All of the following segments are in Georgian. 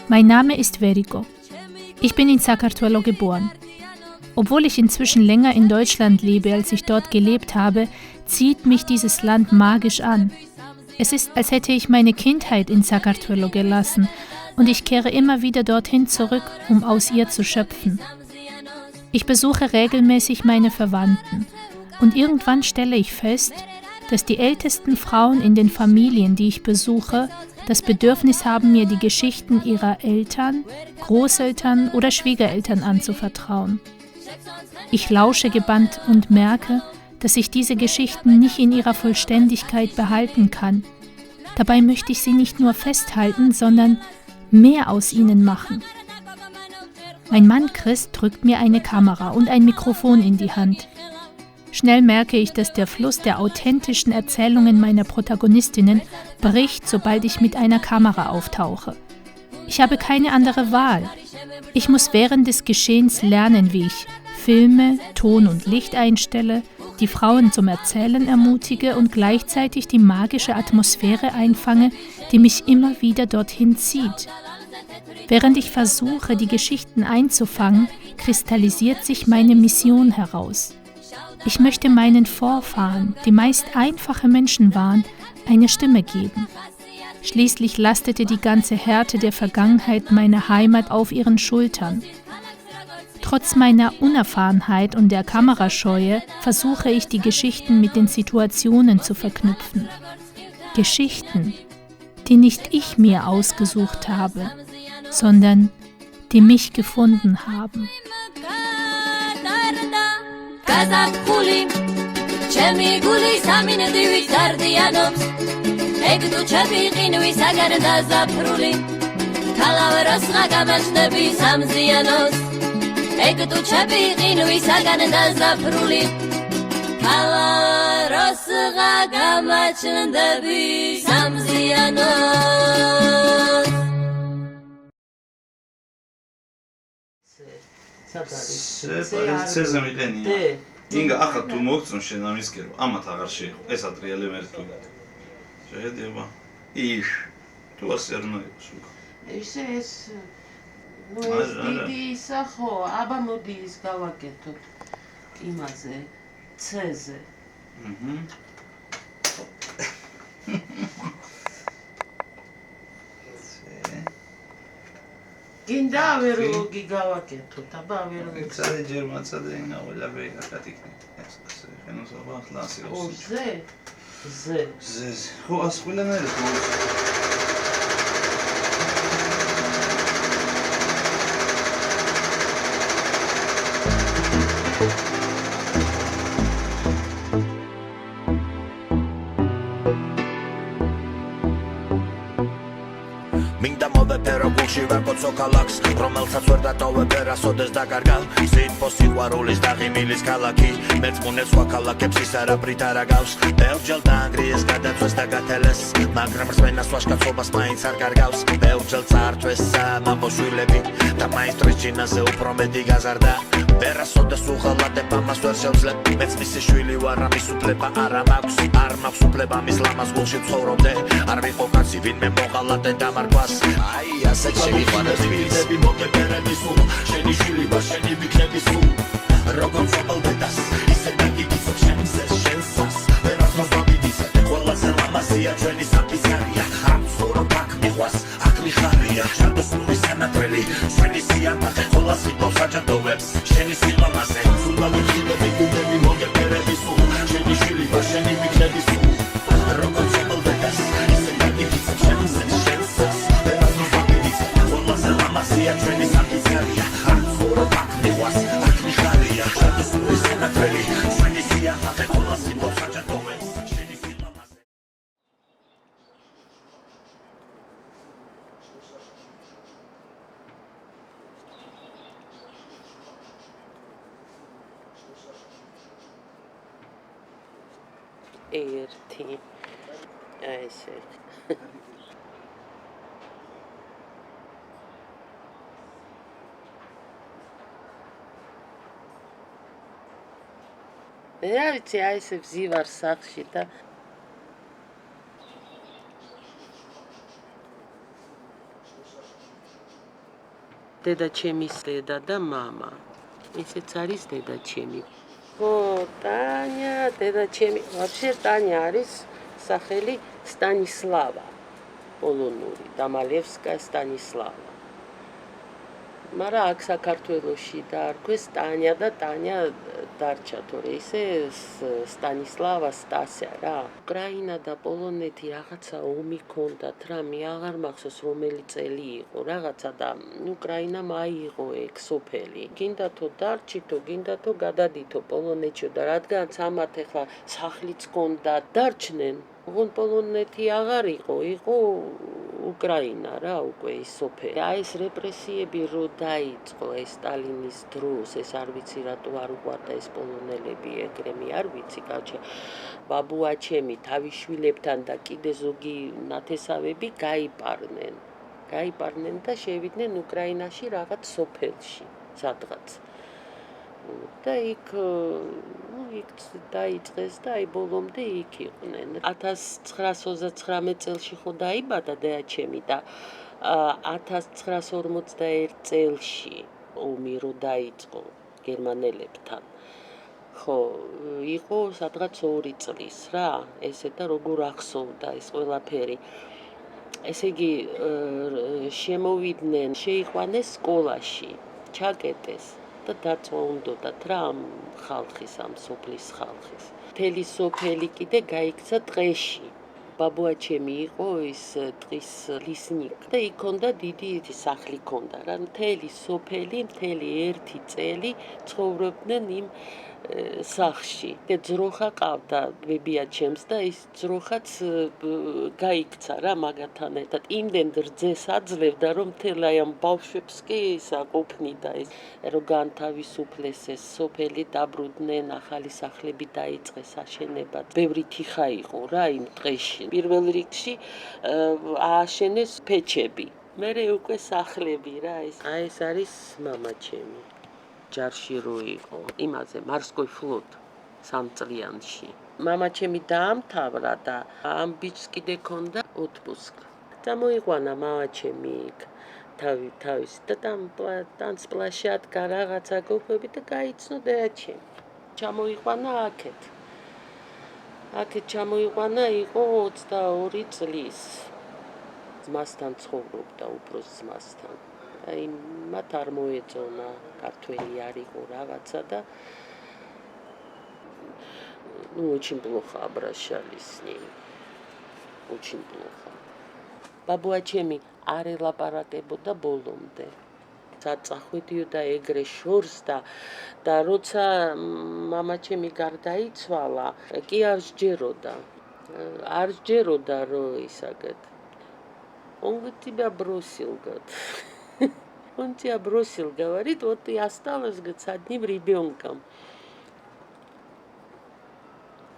Mein Name ist Veriko. Ich bin in Sakartvelo geboren. Obwohl ich inzwischen länger in Deutschland lebe, als ich dort gelebt habe, zieht mich dieses Land magisch an. Es ist, als hätte ich meine Kindheit in Sakartvelo gelassen und ich kehre immer wieder dorthin zurück, um aus ihr zu schöpfen. Ich besuche regelmäßig meine Verwandten und irgendwann stelle ich fest, dass die ältesten Frauen in den Familien, die ich besuche, das Bedürfnis haben, mir die Geschichten ihrer Eltern, Großeltern oder Schwiegereltern anzuvertrauen. Ich lausche gebannt und merke, dass ich diese Geschichten nicht in ihrer Vollständigkeit behalten kann. Dabei möchte ich sie nicht nur festhalten, sondern mehr aus ihnen machen. Mein Mann Chris drückt mir eine Kamera und ein Mikrofon in die Hand. Schnell merke ich, dass der Fluss der authentischen Erzählungen meiner Protagonistinnen bricht, sobald ich mit einer Kamera auftauche. Ich habe keine andere Wahl. Ich muss während des Geschehens lernen, wie ich Filme, Ton und Licht einstelle, die Frauen zum Erzählen ermutige und gleichzeitig die magische Atmosphäre einfange, die mich immer wieder dorthin zieht. Während ich versuche, die Geschichten einzufangen, kristallisiert sich meine Mission heraus. Ich möchte meinen Vorfahren, die meist einfache Menschen waren, eine Stimme geben. Schließlich lastete die ganze Härte der Vergangenheit meiner Heimat auf ihren Schultern. Trotz meiner Unerfahrenheit und der Kamerascheue versuche ich, die Geschichten mit den Situationen zu verknüpfen. Geschichten, die nicht ich mir ausgesucht habe, sondern die mich gefunden haben. გაზაფხული ჩემი გულის ამინდივით დარდიანობს ეგ თუ ჩემი ყინვის აგარ დაზაფრული ქალავეროსღა გამაჩნდები სამზიანოს ეგ თუ ჩემი ყინვის აგარ დაზაფრული ქალავეროსღა გამაჩნდები სამზიანოს ცეზე მიყენია. ინგა ახლა თუ მოგწონ შენ ამისკერო, ამათ აღარ შეეხო. ეს ატრიალე მერტული. შეედება. ის თუ ასე არ უნდა იყოს უკვე. ესე ეს ნუ ეს დიდი ისა ხო, აბა მოდი ის გავაკეთოთ იმაზე, ცეზე. გინდა ავეროლოგი გავაკეთოთ, აბა ავეროლოგი. ცადე ჯერმაცადე ინა ყველაფერი გაკეთიქნი. ეს ასე ხენოსობა ახლა ასე ო, ზე. ხო, ას ყველანაირად მოუწევს. გულში ვაკოცო ქალაქს რომელსაც ვერ დატოვებ ვერასოდეს დაკარგავ სიტყვა სიყვარულის და ღიმილის ქალაქი მეწმუნებს სხვა ქალაქებს ის არაფრით არ აგავს ბევრჯერ დაანგრიეს გადაწვეს და გათელეს მაგრამ რწმენას ვაშკაცობას მაინც არ კარგავს ბევრჯერ წაართვეს სამამოშვილები და მაისტრის ჯინაზე უფრო მეტი გაზარდა ვერასოდეს უღალატებ ამას ვერ შევძლებ მეც მისი შვილი ვარ ამის უფლება არ მაქვს უფლება მის ლამაზ გულში ცხოვრობდე არ ვიყო კაცი ვინმე მოღალატე დამარგვას აი ასე შევიყვანე ძვირები მოგებერები სულ შენი შვილი ვარ შენი ვიქნები სულ როგორც ოპალდეტას ისე დაგიგიცო შენს შენსას ვერასდროს ვაბიდის ყველაზე ლამაზია ჩვენი საფიცარია ხამსურო აქ მიყვას აქ მიხარია შადოსული სანატრელი ჩვენი სიამაყე ყველას იტოვს საჯადოებს შენი სილამაზე სულ ვიქნები გუნდები მოგებერები სულ შენი შვილი ვარ შენი ვიქნები სულ როგორც ოპალდეტას ისე დაგიგიცო შენს შენსას ვერასდროს ვაბიდის ყველაზე ლამაზია ჩვენი საფიცარია ხამსურო აქ მიყვას აქ მიხარია შადოსული სანატრელი ჩვენი სიამაყე ყველას იტოვს საჯადოებს შენი სილამაზე ერთი აი ესე რა ვიცი აი ესე ვზივარ სახში და დედაჩემის დედა და მამა. ისეც არის დედაჩემი. ხო, ტანია, დედაჩემი. Вообще ტანია არის სახელი სტანისლავა. პოლონური, დამალევსკა სტანისლავა. მაგრამ აქ საქართველოში დაარქვეს ტანია და ტანია დარჩა, თორე ისე სტანისლავა სტასია რა. უკრაინა და პოლონეთი რაღაცა ომი ჰქონდათ რა, მე აღარ მახსოვს რომელი წელი იყო რაღაცა და უკრაინამ აიღო ეგ სოფელი. გინდათო დარჩითო, გინდათო გადადითო პოლონეთში და რადგანაც ამათ ეხლა სახლიც ჰქონდათ, დარჩნენ. ოღონდ პოლონეთი აღარ იყო უკრაინა რა უკვე ის სოფელი. აი ეს რეპრესიები რო დაიწყო ეს სტალინის დროს, ეს არ ვიცი რატო არ უყვარდა ეს პოლონელები ეგრე, მე არ ვიცი კაჩე. ბაბუაჩემი თავის შვილებთან და კიდე ზოგი ნათესავები გაიპარნენ და შევიდნენ უკრაინაში რაღაც სოფელში, სადღაც. და იქ დაიწყეს და აი ბოლომდე იქ იყვნენ. 1939 წელში ხო დაიბადა დედაჩემი და 1941 წელში ომი რო დაიწყო გერმანელებთან. ხო, იყო სადღაც 2 წლის რა, ესე და როგორ ახსოვდა ეს ყველაფერი. ესე იგი შემოვიდნენ, შეიყვანეს სკოლაში, ჩაკეტეს. და დაწვა უნდათ რა ამ ხალხის, ამ სოფლის ხალხის. მთელი სოფელი კიდე გაიქცა ტყეში. ბაბუაჩემი იყო ის ტყის ლისნიკი და იქ ჰქონდა დიდი სახლი ჰქონდა რა. მთელი სოფელი, მთელი 1 წელი ცხოვრობდნენ იმ სახლში. და ძროხა ყავდა ბებიაჩემს და ის ძროხაც გაიქცა რა მაგათთან ერთად. იმდენ რძეს აძლევდა რომ მთელ აი ამ ბავშვებს კი ისა ყოფნიდა ეს რომ განთავისუფლეს ეს სოფელი, დაბრუნდნენ, ახალი სახლები დაიწყეს აშენება. ბევრი თიხა იყო რა იმ ტყეში. პირველ რიგში ააშენეს ფეჩები. მერე უკვე სახლები რა ეს. აი ეს არის მამაჩემი. ჯარში რო იყო, იმაზე მარსკოი ფლოტ 3 წლიანში. მამაჩემი დაამთავრა და ამ ბიჭს კიდე ჰქონდა ოტპუსკ. წამოიყვანა მამაჩემი იქ თავის და ტანცპლაში ადგა რაღაცა გოფები და გაიცნო დედაჩემი. ჩამოიყვანა აქეთ ჩამოიყვანა, იყო 22 წლის. ძმასთან ცხოვრობდა, უბრალოდ ძმასთან. აი მათ არ მოეწონა, ქართველი არ იყო რაღაცა და очень плохо обращались с ней. Очень плохо. ბაბუაჩემი არ ელაპარაკებოდა ბოლომდე. საწახვედიოდა ეგრე შორს და როცა მამაჩემი გარდაიცვალა, კი არ სჯეროდა რომ ისაგეთ. Он тебя бросил, говорит. Он тебя бросил, говорит, вот ты осталась, говорит, с одним ребенком.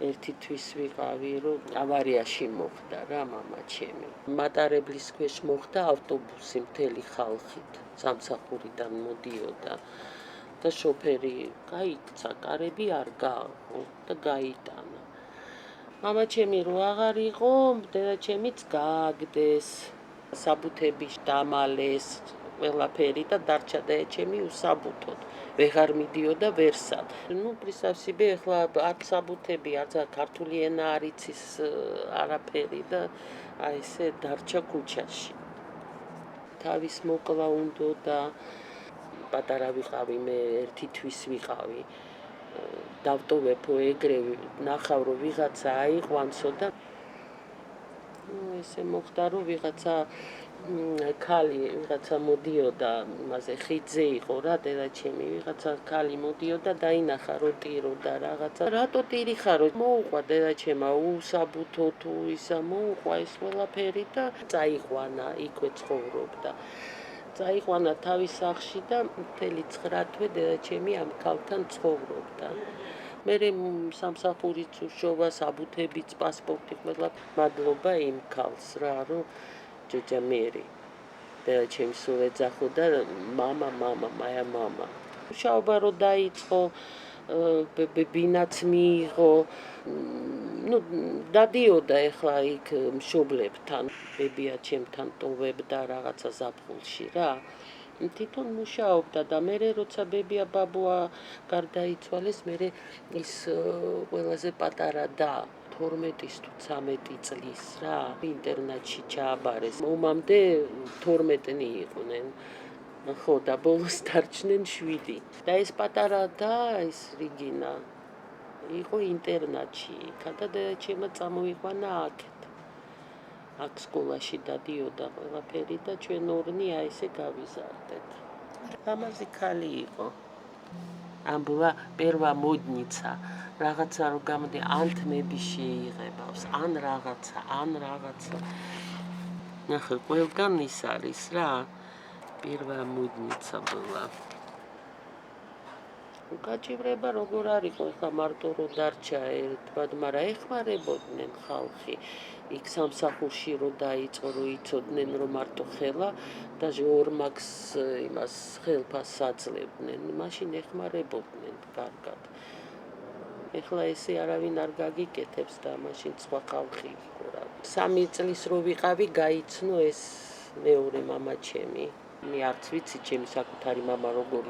ერთი თვის ვიყავი, რომ ავარიაში მოხდა რა მამაჩემი. მატარებლის ქვეშ მოხდა ავტობუსი მთელი ხალხით, სამსახურიდან მოდიოდა და შოფერი გაიქცა, კარები არ გააღო და გაიტანა. მამაჩემი რო აღარ იყო, დედაჩემიც გააგდეს, საბუთები დამალეს, ყველაფერი და დარჩა დედაჩემი უსაბუთოდ. ვეღარ მიდიოდა ვერსად. პრისავსიბე ეხლა არც საბუთები, არც ქართული ენა არ იცის არაფერი და აი ესე დარჩა ქუჩაში. თავის მოკლა უნდოდა, პატარა ვიყავი, მე 1 თვის ვიყავი. დავტოვებო ეგრე, ნახავ რომ ვიღაცა აიყვანსო და ესე მოხდა რომ ვიღაცა ქალი ვიღაცა მოდიოდა, იმაზე ხიძე იყო რა დედაჩემი, ვიღაცა ქალი მოდიოდა, დაინახა რომ ტიროდა რაღაცა. რატო ტირი ხარო? მოუყვა დედაჩემა უსაბუთო თუ ისა მოუყვა ეს ყველაფერი და წაიყვანა, იქვე ცხოვრობდა. წაიყვანა თავის სახლში და მთელი 9 თვე დედაჩემი ამ ქალთან ცხოვრობდა. მერე სამსახურიც უშოვა, საბუთებიც, პასპორტი ყველა. მადლობა იმ ქალს რა, რომ ჯოჯა მერი. დედაჩემი სულ ეძახოდა მამა, მაია მამა. მუშაობა რო დაიწყო, ბინაც მიიღო, დადიოდა ეხლა იქ მშობლებთან, ბებიაჩემთან ტოვებდა რაღაცა ზაფხულში რა. თვითონ მუშაობდა და მე როცა ბებია ბაბუა გარდაიცვალეს, მე ის ყველაზე პატარა და 12 თუ 13 წლის რა ინტერნატში ჩააბარეს. მომამდე 12-ნი იყვნენ. ხო და ბოლოს დარჩნენ 7. და ეს პატარა და ეს რიგინა იყო ინტერნატში. გადადაჩემა წამოიყვანა აქეთ. აქ სკოლაში დადიოდა ყველაფერი და ჩვენ ორნი აი ესე გავიზარდეთ. ლამაზი ქალი იყო. ამბლა პერვა მოდნიცა რაღაცა რო გამოდი ანთმები შეიღებავს ან რაღაცა ნახე ყველგან ის არის რა პერვა მოდნიცა ბლა გაჭირება როგორ არისო ხა მარტო რო დარჩა ერთბად მაგრამ ეხმარებოდნენ ხალხი იქ სამსახურში რო დაიწყო რო იცოდნენ რომ მარტო ხელა და ჟორმაქს იმას ხელფას აძლევდნენ მაშინ ეხმარებოდნენ კარგად ეხლა ესე არავინ არ გაგიკეთებს და მაშინ სხვა ხალხი იყო რა 3 წლის რო ვიყავი გაიცნო ეს მეორე მამა ჩემი მე არც ვიცი ჩემი საკუთარი მამა როგორ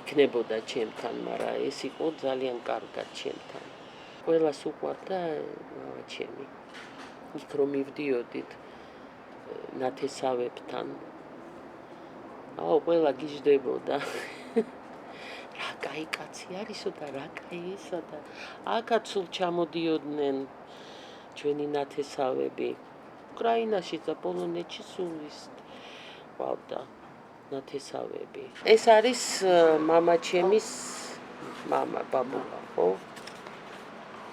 იქნებოდა ჩემთან მაგრამ ეს იყო ძალიან კარგად ჩემთან ყველას უყვარდა მამა ჩემი იქ რომ მივდიოდით ნათესავებთან აუ ყველა გიждდებოდა რა კაი კაცი არისო და რა კაი ისა და აქაც სულ ჩამოდიოდნენ ჩვენი ნათესავები უკრაინაში და პოლონეთში სულ ის ყავდა ნათესავები ეს არის მამა ჩემის მამა ბაბულა ხო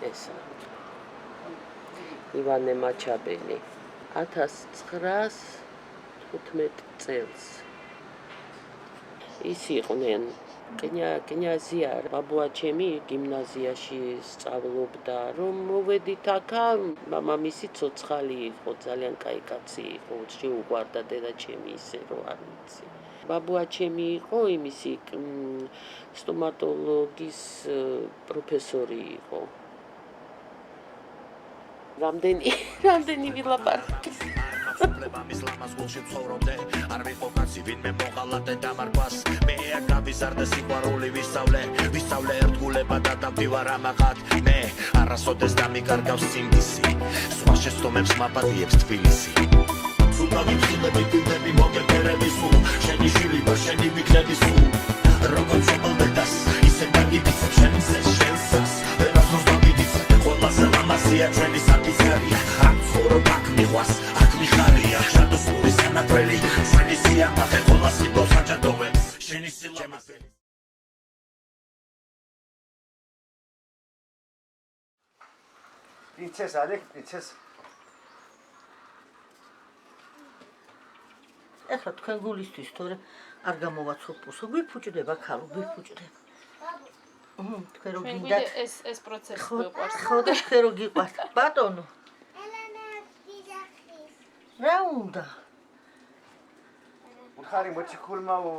ესა ივანე მაჩაბელი 1915 წელს ის იყვნენ კნიაზია ბაბუა ჩემი გიმნაზიაში სწავლობდა რომ მოვედით აქა მამამისი ცოცხალი იყო ძალიან კაი კაცი იყო შეუყვარდა დედა ჩემი ისე რო არ ვიცი ბაბუა ჩემი იყო იმისი სტომატოლოგის პროფესორი იყო რამდენი ვილაპარაკე მის ლამაზ გულში ცხოვრობდე არ ვიყო კაცი ვინმე მოღალატე დამარგვას მე აქ გავიზარდე სიყვარული ვისწავლე ერთგულება და დავდივარ ამაღად მე არასოდეს დამიკარგავს სიმდისი სხვა შეცდომებს მაპატიებს თბილისი სულთა ვიმხილები პირდები მოგებერები სულ შენი შვილი ვარ შენი ვიქნები სულ როგორც შეყოლდას ისე დაგივიცებ შენსას ვერასდროს დავიდიცებ ყველაზე ლამაზია ჩვენი საკისარია აქ ცხოვრობ აქ მიყვას მიხარია შადოსური სანატრელი შენი სიამაყე ყოლა სიბოს აჭადოვებს შენი სილამაზე პრინცესა არის პრინცესა ეხლა თქვენ გულისთვის თორე არ გამოვაცოფოს გვიფუჭდება ქალო გვიფუჭდება თქვენ რო გინდათ ეს პროცესი გვიყვარს ხო და თქვენ რო გიყვართ ბატონო რა უნდა? უთხარი მოჩიქულმაო.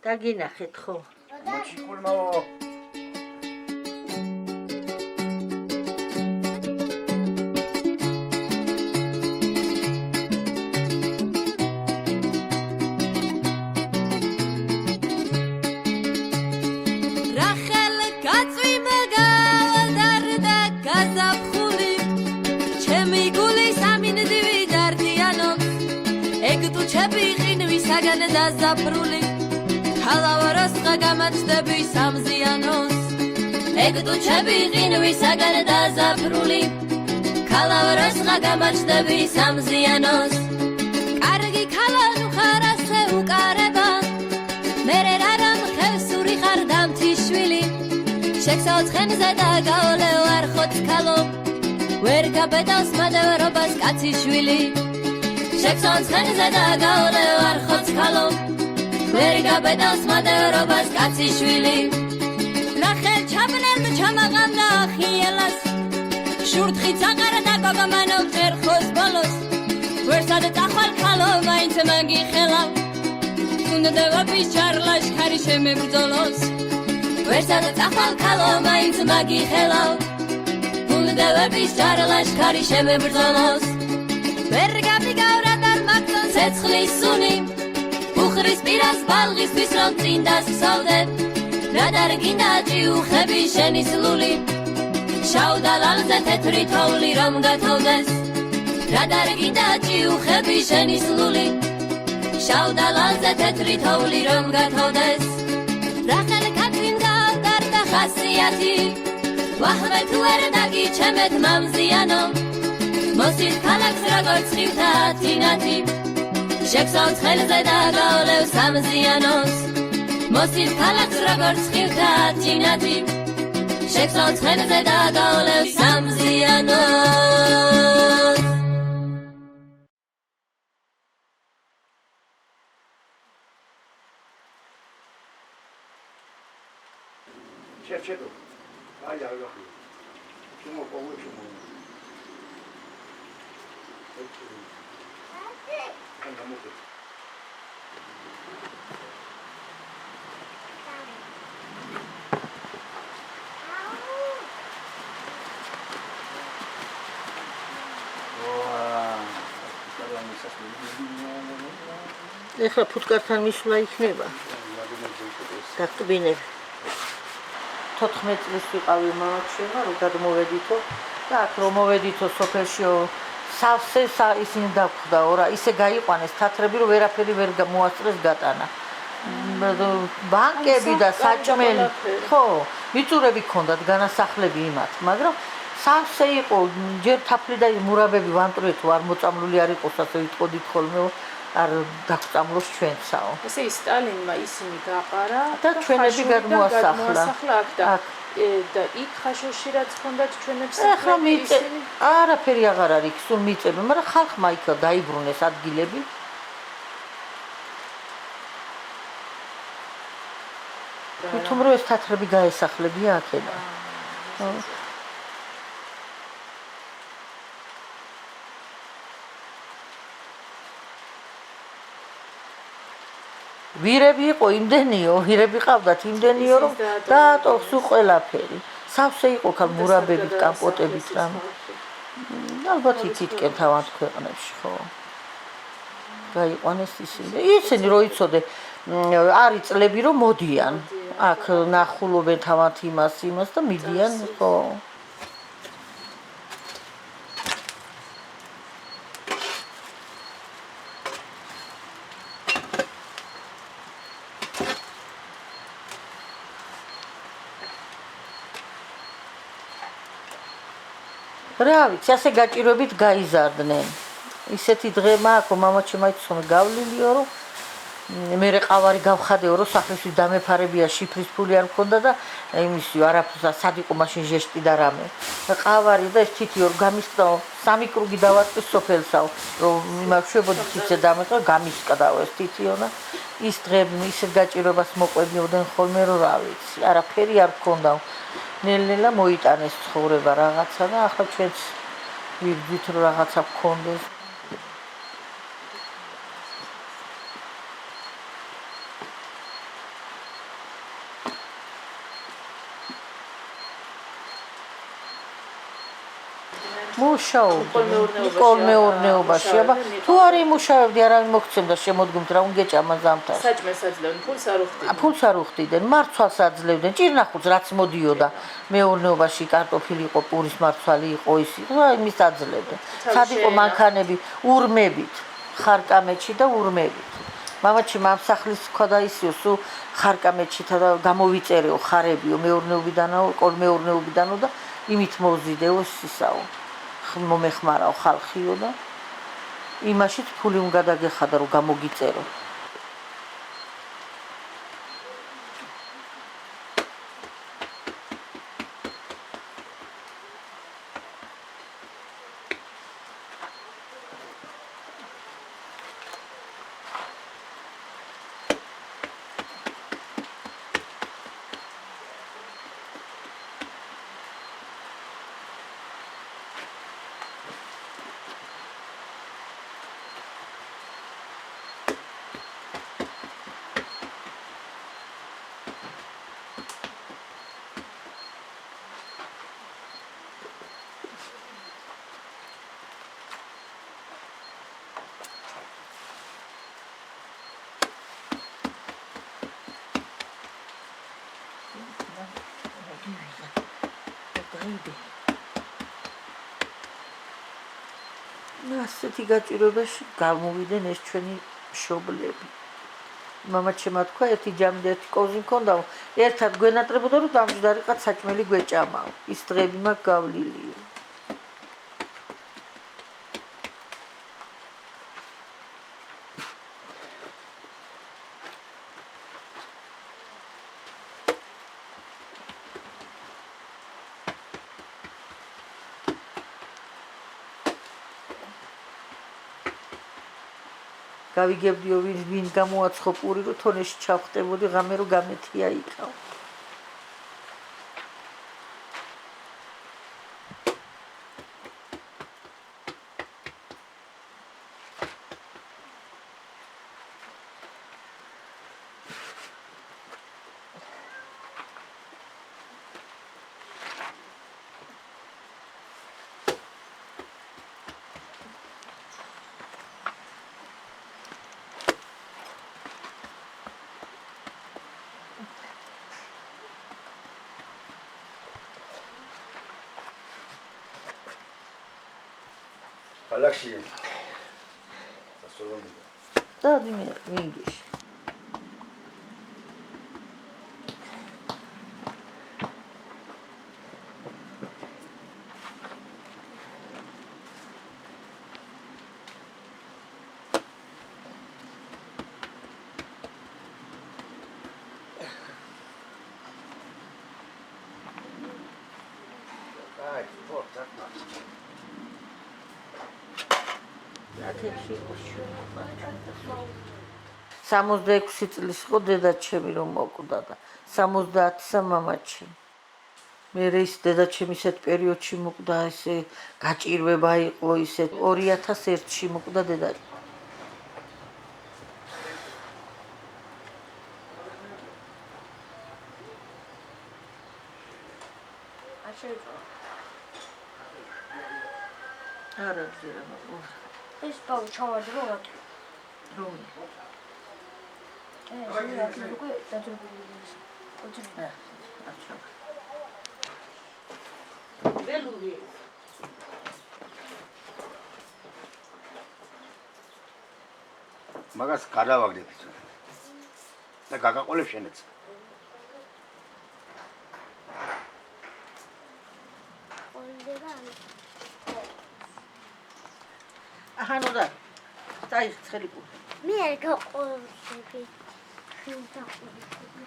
დაგინახეთ ხო? მოჩიქულმაო. დაზაფრული ხალავაროსღა გამაჩდები სამზიანოს ეგ თუ ჩემი ღინვისაგან დაზაფრული ხალავაროსღა გამაჩდები სამზიანოს კარგი ქალანუ ხარ ასე უკარება მერე რარამ ხევსური ხარ დამთიშვილი შექსაოცხენზე და გაოლე ვარ ხოცხალო ვერ გაბედავს მადევრობას კაციშვილი შექსაოცხენზე და გაოლე ვარ ხოცხალო ვერ გაბედავს მადევრობას კაციშვილი ნახელ ჩაბნელ ჩამაღამდა ახიელას შურთხიც აყარა და გოგომანო ერხოს ბოლოს ვერსად წახვალ ქალო მაინც მაგიხელა უნდევების ჩარლაშქარი შემებრძოლოს ვერსად წახვალ ქალო მაინც მაგიხელა უნდევების ჩარლაშქარი შემებრძოლოს ვერ გაბიგავრა და მაგწონ ცეცხლის სუნი უხრის პირას ბალღისთვის რომ წინ დასხსავდე რა დარგინდა ჭიუხები შენი სლული შავ დალალზე თეთრი თოვლი რომ გათოვდეს რა დარგინდა ჭიუხები შენი სლული შავ დალალზე თეთრი თოვლი რომ გათოვდეს რა ხელქაქვინ გავდარდა ხასიათი ვაჰმე თუ ვერ დაგიჩემეთ მამზიანო მოსით ქალაქს როგორც ხივთა თინათი შექსავ ცხელზე და გავლევ სამზიანოს მოსით ქალაქს როგორც ხივთა თინათი შექსავ ცხელზე და გავლევ სამზიანოს Чечету. Ай, я говорю. Чему получше можно? ეხლა ფუტკართან მისვლა იქნება. დაგტბინებ. 14 წლის ვიყავი მამაჩემა, რომ გადმოვედითო და აქ რომ მოვედითო სოფელშიო სავსე ისინი დაგვხვდაო რა, ისე გაიყვანეს თათრები, რომ ვერაფერი ვერ მოასწრეს გატანა. ბანკები და საჭმელი, ხო, მიწურები ჰქონდათ განასახლები იმათ, მაგრამ სავსე იყო, ჯერ თაფლი და მურაბები ვანტრე თუ არ მოწამლული არ იყოს, ასე ვიტყოდით ხოლმე, არ დაგწამლოს ჩვენცაო. ესე სტალინმა ისინი გაყარა და ჩვენები გადმოასახლა აქ და იქ ხაშოში რაც ჰქონდათ ჩვენებს ახლა არაფერი აღარ არის იქ სულ მიწები, მაგრამ ხალხმა იქ დაიბრუნეს ადგილები. თუმცა რომ ეს თათრები გაესახლებია აქედან. ვირები იყო იმდენიო, ვირები ყავდათ იმდენიო, რომ დაატოვს ყველაფერი. სავსე იყო ხალ მურაბებით, კამპოტებით რამ. ალბათ იქითკენ თავად ქვეყნებში, ხო. გაიყვანეს ისინი. ისინი რო იცოდე, არის წლები რომ მოდიან. აქ ნახულობენ თავად იმას და მიდიან, ხო. რა ვიცი, ასე გაჭირვებით გაიზარდნენ. ისეთი დღე მაქვს, მამაჩემ აიცონა გავლილიო, რომ მე ყავარი გავხადეო, რომ სახლის დამეფარებია, შიფრის ფული არ მქონდა და იმისიო, არაფერს სად იყო მაშინ ჟეშტი და რამე. ყავარი და ეს თითიო გამისკდაო, 3 კრუგი დავატყვის სოფელსაო, რომ იმავშვებოდი თითზე დამეყვა, გამისკდაო ეს თითიო და ის დღე ისეთ გაჭირვებას მოყვებიოდნენ ხოლმე, რომ რა ვიცი, არაფერი არ მქონდაო. ნელ-ნელა მოიტანეს ცხოვრება რაღაცა და ახლა ჩვენც ვიგდით რომ რაღაცა გქონდეს. კოლმეურნეობაში, აბა თუ არ იმუშავებდი, არავინ მოგცემდა შემოდგომით რა უნგეჭამა ზამთარს. საჭმელს აძლევდნენ, ფულს არ უხდიდნენ. ფულს არ უხდიდნენ, მარცვალს აძლევდნენ, ჭირნახულს რაც მოდიოდა. მეურნეობაში კარტოფილი იყო, პურის მარცვალი იყო ისი, რა იმის აძლევდნენ. სად იყო მანქანები ურმებით, ხარკამეთში და ურმებით. მამაჩემ ამ სახლის ქოდა ისიო, სულ ხარკამეთშითა და გამოვიწერეო ხარებიო მეურნეობიდანო, კოლმეურნეობიდანო და იმით მოვზიდეო ისისაო. მომეხმარაო ხალხიო და იმაშიც ფული უნდა დაგეხადა რომ გამოგიწერო. ასეთი გაჭირვებაში გამოვიდნენ ეს ჩვენი მშობლები. მამაჩემმა თქვა, ერთი ჯამი და ერთი კოზი მქონდა, ერთად გვენატრებოდა, რომ დამჯდარიყად საჭმელი გვეჭამაო. ის დღეები მაგ გავლილია. გავიგებდიო ვინ გამოაცხო პური, რომ თონეში ჩავხტებოდი, ღამე რომ გამეთია იქაო. Alexi. და მინგიში. Ai, pô, tá fácil. სამოცდაექვსი წლის იყო დედაჩემი რომ მოკვდა და 70-ისა მამაჩემი. მე ის დედაჩემი ისეთ პერიოდში მოკვდა, ესე გაჭირვება იყო, ისე 2001-ში მოკვდა დედაჩემი. არა ძერა მოყვა. ეს ბავშვი ჩავარდა რატო? რომი? ეს უკვე დაძრებული. ოჯახი. აჩა. ველური. მაგას გადავაგდებით. და გაგაყოლებ შენეც. ახანო და დაიხ ცხელი პური. მე არ გაყოლები. ხილდა ყოლები.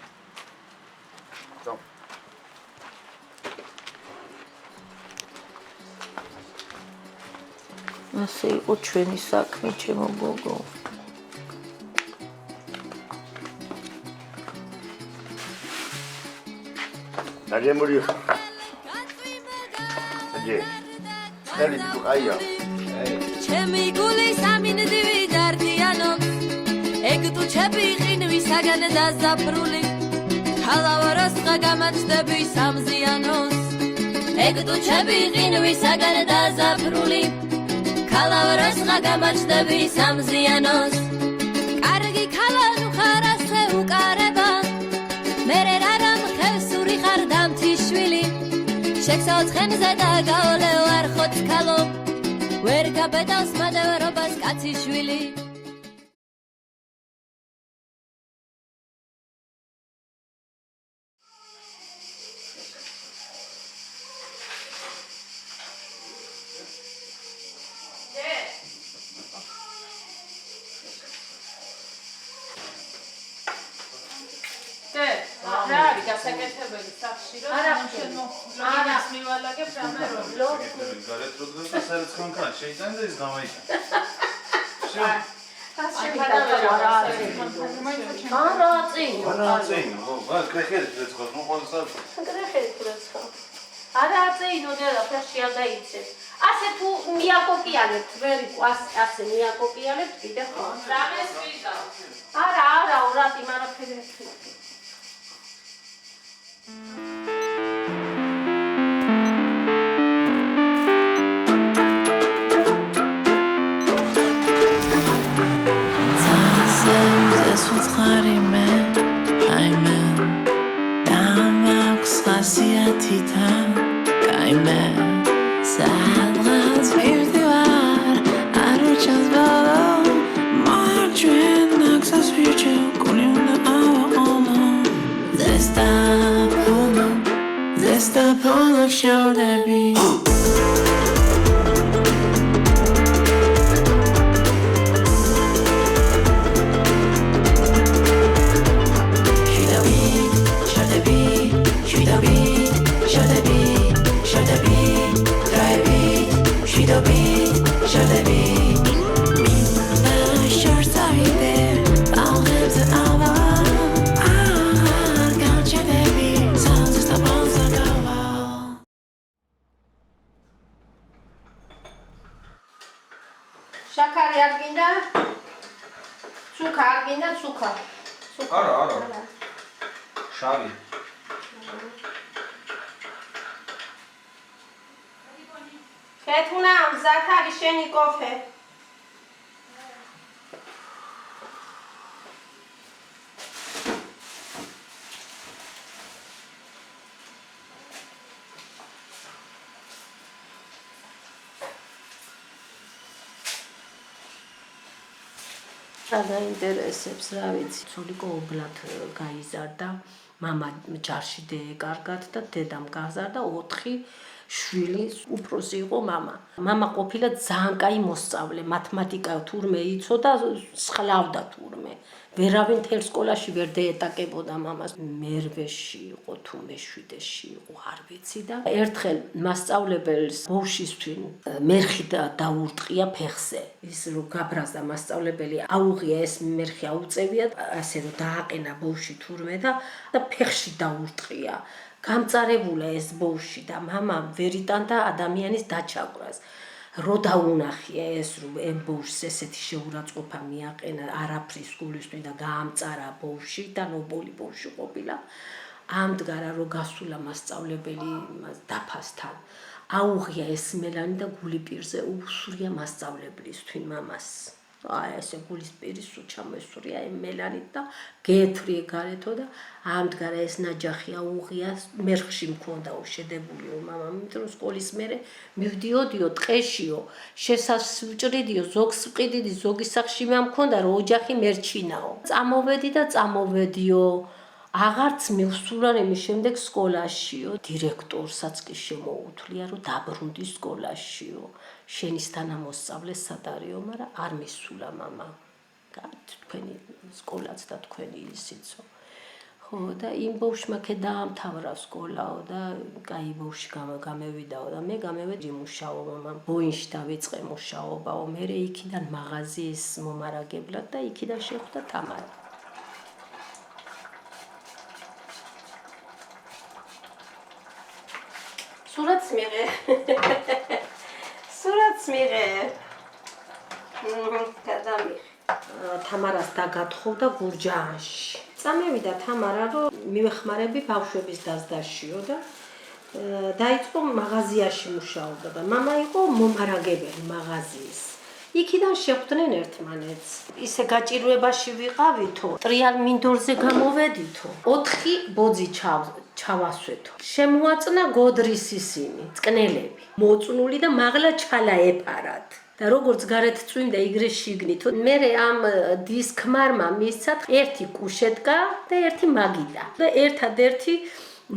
წო. ასე იყო ჩვენი საქმე, ჩემო გოგო. დაჟემური. აჯე. ხელი თუ აია. ჩემი გული სამინდივი დარდიანო ეგ თუ ჩემი ყინვისაგან დაზაფრული ხალავაროს გამაჩდები სამზიანოს ეგ თუ ჩემი ყინვისაგან დაზაფრული ხალავაროს გამაჩდები სამზიანოს კარგი ხალანუ ხარასე უკარება მერე რარამ ხევსური ხარ დამთიშვილი შექსაოცხენზე და გაოლე ვარ ხოცხალო ვერ გაბედავს მადევარობას კაციშვილი რა არის გასაკეთებელი სახში რომ შემო ლოგინს მივალაგებ რამე რომ გარეთ რო დღეს და საერთოდ ხანქან შეიძლება და ის გამაიქცა. არა კრეხერით რეცხავს, ნუ ყოველსა. კრეხერით რეცხავს. არა წეინო და ფერში არ დაიცეს. ასე თუ მიაკოპიალებთ, ვერი ასე მიაკოპიალებთ კიდე ხო? რამეს ვიზავ? არა, ურატი მარაფერი. Είμαι σαν γασπίρτιβάρ Αρούτσας βαλό Μάρτριν να ξασφίρτσιο Κουλιούντα άβα Zesta pono shouldebi შაქარი არ გინდა? ცუკა არ გინდა? ცუკა. არა. შავი. ხეთუნა, მზად არის შენი კოფე. გადაინტერესებს, რა ვიცი, ცოლიკო ობლად გაიზარდა, მამა ჯარში დაეკარგათ და დედამ გაზარდა 4 შვილი, უფროსი იყო მამა. მამა ყოფილა ძალიან კაი მოსწავლე, მათემატიკა თურმე იცოდა, სხლავდა თურმე. ვერავინ თელ სკოლაში ვერ დაეტაკებოდა მამას. მერვეში იყო თუ მეშვიდეში იყო, არ ვიცი და ერთხელ მასწავლებელს ბავშვისთვინ მერხი დაურტყია ფეხზე. ის რომ გაბრაზდა მასწავლებელი, აუღია ეს მერხი აუწევია, ასე რომ დააყენა ბავშვი თურმე და ფეხში დაურტყია. გამწარებულა ეს ბავშვი და მამა ვერ იტანდა ადამიანის დაჩავრას. რო დაუნახია ეს რომ ამ ბავშვს ესეთი შეურაცხყოფა მიაყენა არაფრის სკოლისთვინ და გაამწარა ბავშვი და ნობოლი ბავშვი ყოფილა. ამდღარა რო გასულა მასწავლებელი დაფასთან. აუღია ეს მელანი და გული პირზე უსურია მასწავლებლისთვის მამას. აი ესე გულის პირის უჩამესურია ამ მელანით და გეთვრიე გარეთო და ამდღარა ეს ნაჯახი აუღია მერხში მქონდა შედებულიო მამამ იმიტომ რომ სკოლის მერე მივდიოდიო ტყეშიო შესასვჭრიდიო ზოგს ვყიდიდი ზოგის სახში მამქონდა რომ ოჯახი მერჩინაო წამოვედი და წამოვედიო აღარც მივსულა იმის შემდეგ სკოლაშიო დირექტორსაც კი შემოუთვლია რომ დაბრუნდი სკოლაშიო შენის თანამოსწავლე სადარიო მაგრამ არ მისულა მამა თქვენი სკოლაც და თქვენი ისიცო ხო და იმ ბავშვმა კი დაამთავრა სკოლაო და კაი ბავშვი გამევიდაო და მე გამევედი მუშაობა მამამ ბოინში დავიწყე მუშაობაო მე იქიდან მაღაზიის მომარაგებლად და იქიდან შეხვდა თამარი სურათს მიღე. სურათს მიღე. გადამიღე. თამარას დაგათხოვდა გურჯაანში. წამევიდა თამარა რომ მივეხმარები ბავშვების დასდაშიო და დაიწყო მაღაზიაში მუშაობა და მამა იყო მომარაგებელი მაღაზიის. იქიდან შეხვდნენ ერთმანეთს. ისე გაჭირვებაში ვიყავითო, ტრიალ მინდორზე გამოვედითო. 4 ბოძი ჩავასვეთო. შემოაწნა გოდრის ისინი, წყნელები. მოწნული და მაღლა ჩალა ეპარად. და როგორც გარეთ წვიმდა იგრე შიგნითო. მე ამ დისკმარმა მისცა ერთი კუშეტკა და ერთი მაგიდა. და ერთადერთი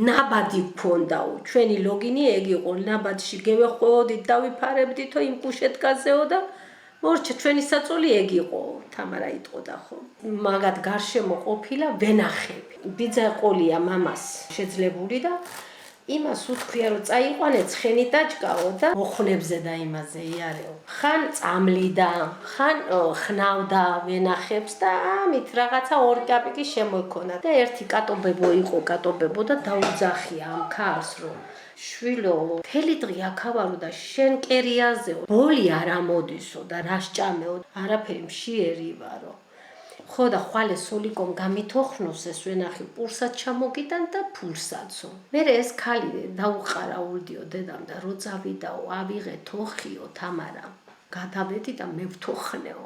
ნაბადი გქონდაო. ჩვენი ლოგინი ეგ იყო. ნაბადში გევეხოვდით, დავიფარებდითო იმ კუშეტკაზეო და მორჩა ჩვენი საწოლი ეგ იყო. თამარა იტყოდა ხო. მაგათ გარშემო ყოფილა ვენახები. ბიძა ყოლია მამას შეძლებული და იმას უთქვია რომ წაიყვანე ცხენი დაჭკაო და მოხნებზე და იმაზე იარეო. ხან წამლიდა, ხან ხნავდა ვენახებს და ამით რაღაცა 2 კაპიკი შემოიქონა და ერთი კატობებო იყო კატობებო და დაუძახია ამ ქარს რომ შვილო, მთელი დღე აქავარო და შენ კერიაზეო. ბოლი არ ამოდისო და რა სჭამეო, არაფერი მშიერი ვარო. ხო და ხვალე სოლიკომ გამithოხნოს ეს ვენახი პურსაც ჩამოგიტან და ფულსაცო. მე ეს ქალი დაუყარაულდიო დედამ და რო წავიდაო, ავიღე თოხიო თამარა. გადავედი და მე ვთოხნეო.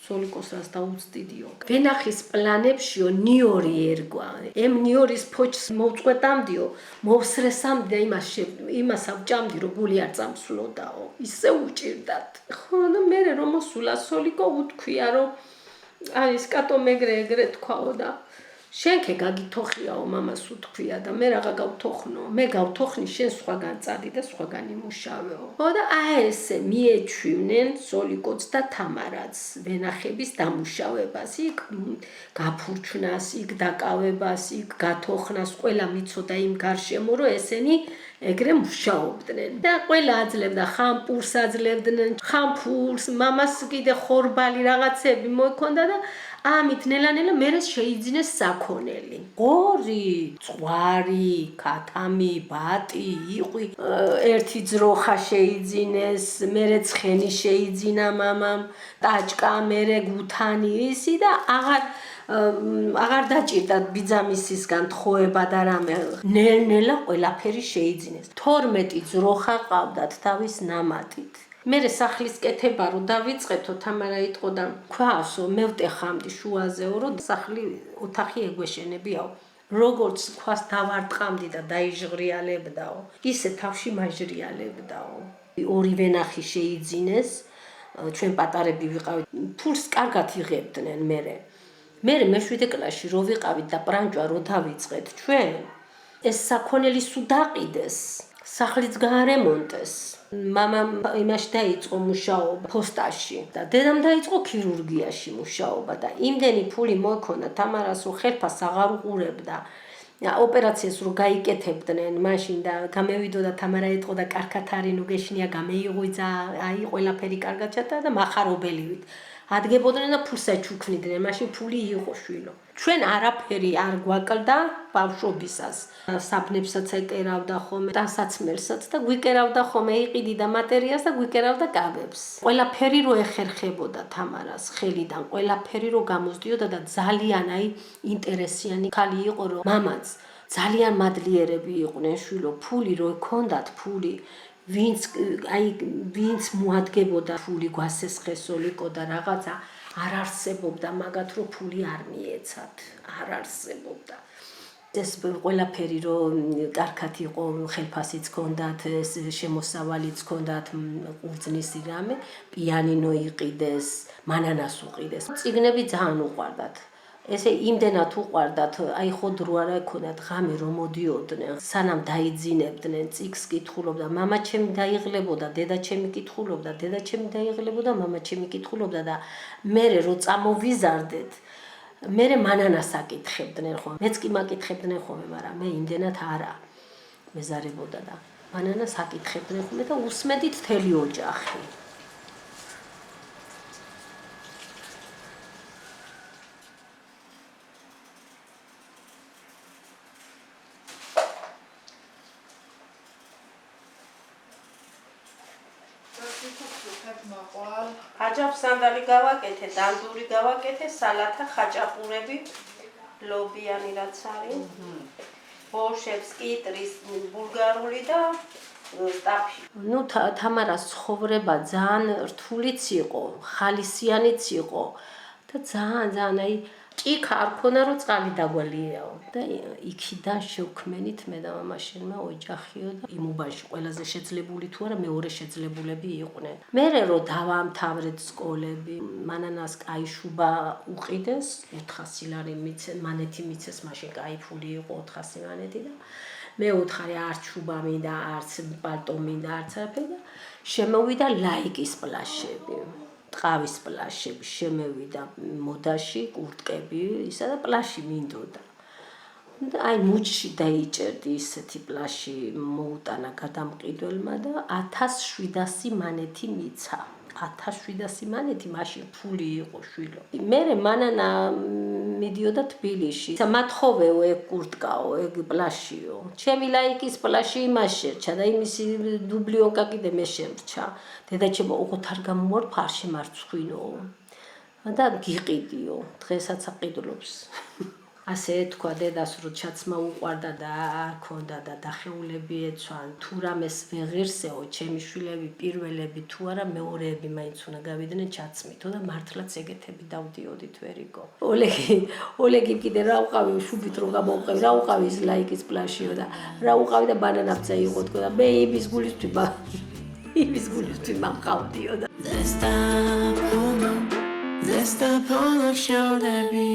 სოლიკოსას დაუწდიდიო. ვენახის პლანებშიო ნიორი ერგვა. ემ ნიორის ფოჩს მოუწყვეტამდიო, მოვსრესამდე იმას ავჭამდი, რომ გული არ წამსვლოდაო. ისე უჭირდათ. ხო, და მე რომ მოსულა სოლიკო უთქვია, რომ არის კატო ეგრე თქვაო და შენქე გაგითოხიაო მამას უთქვია და მე რაღა გავთოხნო. მე გავთოხნი შენ სხვაგან წადი და სხვაგან იმუშავეო. ხო და ესე მიეჩვივნენ სოლიკოც და თამარაც ვენახების დამუშავებას, იქ გაფურჩნას, იქ დაკავებას, იქ გათოხნას, ყველა მიცოდა იმ გარშემო, რომ ესენი ეგრე მუშაობდნენ და ყველა აძლევდა ხამპურს აძლევდნენ, ხამფურს, მამას კიდე ხორბალი რაღაცები მოიქონდა და ამით ნელა-ნელა მერე შეიძინეს საქონელი. ღორი, წვარი, ქათამი, ბატი, იყვი, ერთი ძროხა შეიძინეს, მერე ცხენი შეიძინა მამამ, ტაჭკა, მერე გუთანი ისი და აღარ დაჭირდა ბიძამისისგან თხოვება და რამე. ნელ-ნელა ყველაფერი შეიძინეს. 12 ძროხა ყავდათ თავის ნამატით. მერე სახლის კეთება რომ დავიწყეთო, თამარა იტყო და ქვასო მე ვტეხამდი შუაზეო, რომ სახლი ოთახი ეგვეშენებიაო. როგორც ქვას დავარტყამდი და დაიჟღრიალებდაო, ისე თავში მაჟრიალებდაო. ორი ვენახი შეიძინეს, ჩვენ პატარები ვიყავით, ფულს კარგად იღებდნენ მერე. მერე მე-7 კლასში რო ვიყავით და პრანჭვა რო დავიწყეთ ჩვენ, ეს საქონელი სულ დაყიდეს, სახლიც გაარემონტეს. მამამ იმაში დაიწყო მუშაობა ფოსტაში და დედამ დაიწყო ქირურგიაში მუშაობა და იმდენი ფული მოიქონა თამარას, რომ ხელფას აღარ უყურებდა. ოპერაციას რო გაიკეთებდნენ მაშინ და გამევიდოდა თამარა ეტყო და კარგად არის, ნუ გეშინია გამეიღვიძა, აი ყველაფერი კარგად ჩატა და מחარობელივით. ადგებოდნენ და ფულს ეჩუქნიდნენ, მაშინ ფული იყო შვილო. ჩვენ არაფერი არ გვაკლდა ბავშვობისას. საბნებსაც ეკერავდა ხოლმე, დასაცმელსაც და გვიკერავდა ხოლმე, იყიდი და მატერიას და გვიკერავდა კაბებს. ყველაფერი რო ეხერხებოდა თამარას ხელიდან, ყველაფერი რო გამოსდიოდა და ძალიან აი ინტერესიანი ქალი იყო, რომ მამაც ძალიან მადლიერები იყვნენ შვილო, ფული რო ჰქონდათ, ფული ვინც მოადგებოდა ფული გვასესხესოლიკო და რაღაცა არ არსებობდა მაგათ რომ ფული არ მიეცათ, არ არსებობდა. ეს ყველაფერი რომ კარგად იყო, ხელფასიც ჰქონდათ, ეს შემოსავალიც ჰქონდათ, ყურძნის რამე, პიანინო იყიდეს, მანანას უყიდეს. წიგნები ძალიან უყვარდათ. ესე იმდენად უყვარდათ, აი ხო დრო არა ექონათ, ღამე რომ მოდიოდნენ, სანამ დაიძინებდნენ, წიგს კითხულობდა, მამა ჩემი დაიღლებოდა, დედა ჩემი კითხულობდა, დედა ჩემი დაიღლებოდა, მამა ჩემი კითხულობდა და მერე რო წამოვიზარდეთ, მერე მანანას აკითხებდნენ ხოლმე. მეც კი მაკითხებდნენ ხოლმე, მაგრამ მე იმდენად არა მეზარებოდა და მანანას აკითხებდნენ ხოლმე და უსმედით თელი ოჯახი. ხაჭაპ სანდალი გავაკეთე, დანდური გავაკეთე, სალათა ხაჭაპურები, ლობიანი რაც არის. ბორშებს, კიტრის, ბულგარული და სტაფი. ნუ თამარას ცხოვრება ძალიან რთულიც იყო, ხალისიანიც იყო და ძალიან აი ჭიქა არ ქონა რომ წყალი დაგვალიეაო და იქიდან შევქმენით მე და მამაშენმა ოჯახიო და იმ უბანში ყველაზე შეძლებული თუ არა მეორე შეძლებულები იყვნენ. მერე რომ დავამთავრეთ სკოლები, მანანას კაი შუბა უყიდეს, 400 ლარი მანეთი მიცეს, მაშინ კაი ფული იყო 400 მანეთი და მე უთხარი არც შუბა მინდა, არც პალტო მინდა, არც არაფერი და შემოვიდა ლაიკის პლაშები. ტყავის პლაშები შემევიდა მოდაში, კურტკები, ისა და პლაში მინდოდა. აი მუჩში დაიჭერდი ისეთი პლაში მოუტანა გადამყიდველმა და 1700 მანეთი მიცა. 1700 მანეთი მაშინ ფული იყო შვილო. მერე მანანა მიდიოდა თბილისში. მათხოვეო ეგ კურტკაო, ეგ პლაშიო. ჩემი ლაიკის პლაში იმას შერჩა და იმისი დუბლიონკა კიდე მე შემრჩა. დედაჩემო ოღონდ არ გამომორფა, არ შემარცხვინო. და გიყიდიო, დღესაც აყიდლობს. ასე თქვა დედას რომ ჩაცმა უყვარდა და არ ქონდა და დახეულები ეცვან თუ რამეს ვეღირსეო ჩემი შვილები პირველები თუ არა მეორეები მაინც უნდა გავიდნენ ჩაცმითო და მართლაც ეგეთები დავდიოდით ვერიგო ოლეგი კიდე რა უყავი შუბით რო გამოვყევი რა უყავი ის ლაიკის პლაშიო და რა უყავი და ბანანაფცა იყო თქო და მე იმის გულისთვის მამყავდიო და Zesta polok shoulder be